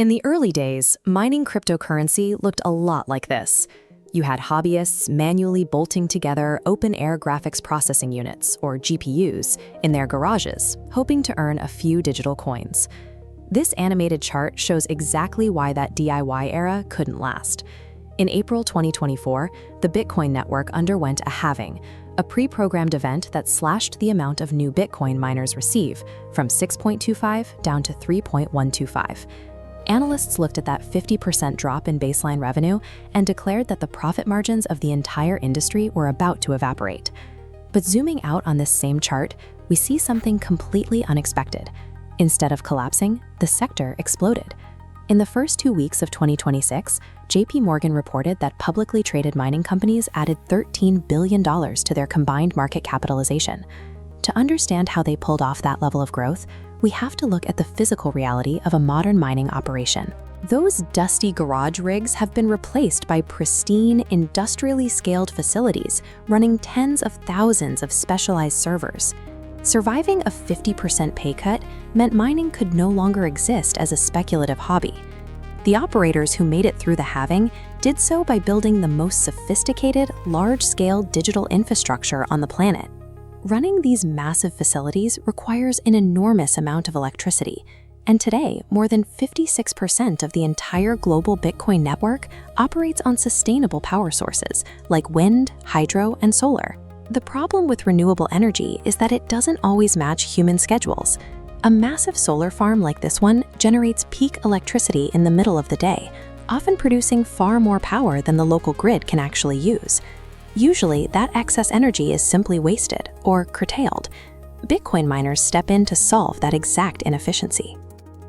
In the early days, mining cryptocurrency looked a lot like this. You had hobbyists manually bolting together open-air graphics processing units, or GPUs, in their garages, hoping to earn a few digital coins. This animated chart shows exactly why that DIY era couldn't last. In April 2024, the Bitcoin network underwent a halving, a pre-programmed event that slashed the amount of new Bitcoin miners receive from 6.25 down to 3.125. Analysts looked at that 50% drop in baseline revenue and declared that the profit margins of the entire industry were about to evaporate. But zooming out on this same chart, we see something completely unexpected. Instead of collapsing, the sector exploded. In the first 2 weeks of 2026, JP Morgan reported that publicly traded mining companies added $13 billion to their combined market capitalization. To understand how they pulled off that level of growth, we have to look at the physical reality of a modern mining operation. Those dusty garage rigs have been replaced by pristine, industrially scaled facilities running tens of thousands of specialized servers. Surviving a 50% pay cut meant mining could no longer exist as a speculative hobby. The operators who made it through the halving did so by building the most sophisticated, large-scale digital infrastructure on the planet. Running these massive facilities requires an enormous amount of electricity, and today, more than 56% of the entire global Bitcoin network operates on sustainable power sources like wind, hydro, and solar. The problem with renewable energy is that it doesn't always match human schedules. A massive solar farm like this one generates peak electricity in the middle of the day, often producing far more power than the local grid can actually use. Usually, that excess energy is simply wasted or curtailed. Bitcoin miners step in to solve that exact inefficiency.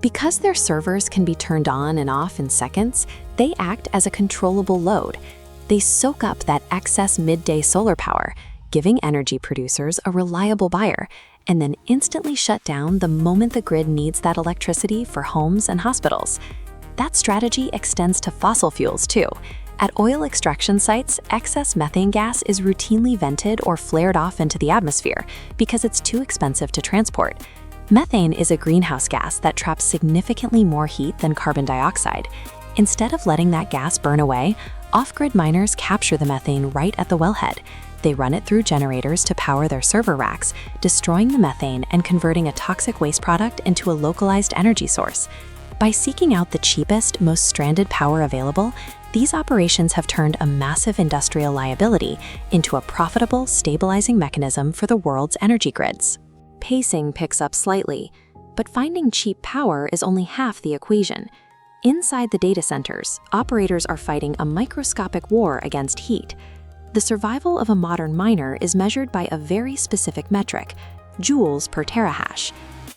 Because their servers can be turned on and off in seconds, they act as a controllable load. They soak up that excess midday solar power, giving energy producers a reliable buyer, and then instantly shut down the moment the grid needs that electricity for homes and hospitals. That strategy extends to fossil fuels too. At oil extraction sites, excess methane gas is routinely vented or flared off into the atmosphere because it's too expensive to transport. Methane is a greenhouse gas that traps significantly more heat than carbon dioxide. Instead of letting that gas burn away, off-grid miners capture the methane right at the wellhead. They run it through generators to power their server racks, destroying the methane and converting a toxic waste product into a localized energy source. By seeking out the cheapest, most stranded power available, these operations have turned a massive industrial liability into a profitable, stabilizing mechanism for the world's energy grids. Pacing picks up slightly, but finding cheap power is only half the equation. Inside the data centers, operators are fighting a microscopic war against heat. The survival of a modern miner is measured by a very specific metric, joules per terahash.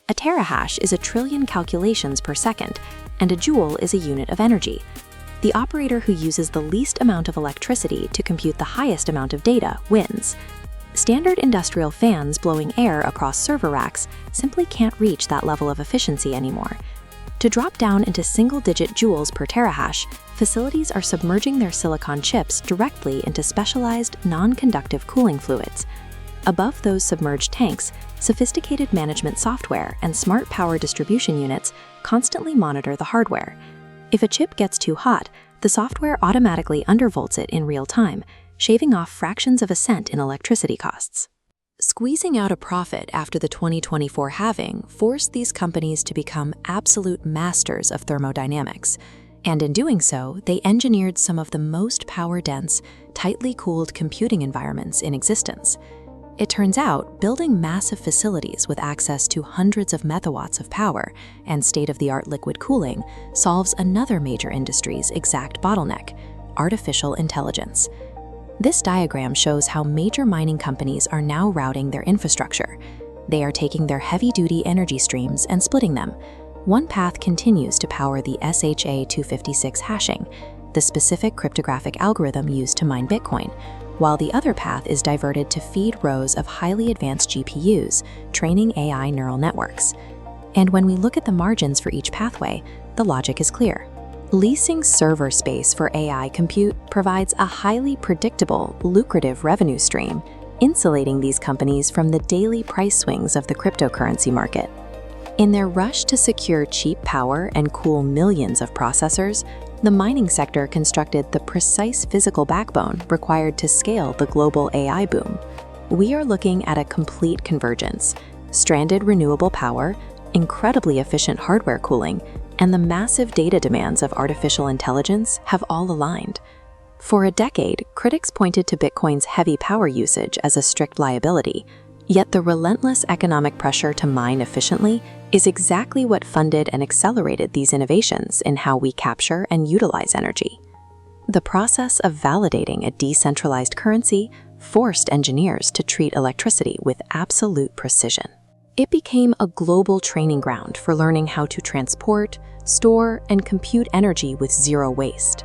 A terahash is a trillion calculations per second, and a joule is a unit of energy. The operator who uses the least amount of electricity to compute the highest amount of data wins. Standard industrial fans blowing air across server racks simply can't reach that level of efficiency anymore. To drop down into single-digit joules per terahash, facilities are submerging their silicon chips directly into specialized, non-conductive cooling fluids. Above those submerged tanks, sophisticated management software and smart power distribution units constantly monitor the hardware. If a chip gets too hot, the software automatically undervolts it in real time, shaving off fractions of a cent in electricity costs. Squeezing out a profit after the 2024 halving forced these companies to become absolute masters of thermodynamics. And in doing so, they engineered some of the most power-dense, tightly cooled computing environments in existence. It turns out, building massive facilities with access to hundreds of megawatts of power and state-of-the-art liquid cooling solves another major industry's exact bottleneck: artificial intelligence. This diagram shows how major mining companies are now routing their infrastructure. They are taking their heavy-duty energy streams and splitting them. One path continues to power the SHA-256 hashing, the specific cryptographic algorithm used to mine Bitcoin, while the other path is diverted to feed rows of highly advanced GPUs, training AI neural networks. And when we look at the margins for each pathway, the logic is clear. Leasing server space for AI compute provides a highly predictable, lucrative revenue stream, insulating these companies from the daily price swings of the cryptocurrency market. In their rush to secure cheap power and cool millions of processors, the mining sector constructed the precise physical backbone required to scale the global AI boom. We are looking at a complete convergence: stranded renewable power, incredibly efficient hardware cooling, and the massive data demands of artificial intelligence have all aligned. For a decade, critics pointed to Bitcoin's heavy power usage as a strict liability, yet the relentless economic pressure to mine efficiently is exactly what funded and accelerated these innovations in how we capture and utilize energy. The process of validating a decentralized currency forced engineers to treat electricity with absolute precision. It became a global training ground for learning how to transport, store, and compute energy with zero waste.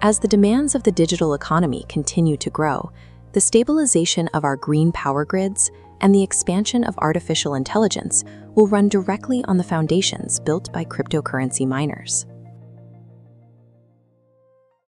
As the demands of the digital economy continue to grow, the stabilization of our green power grids and the expansion of artificial intelligence will run directly on the foundations built by cryptocurrency miners.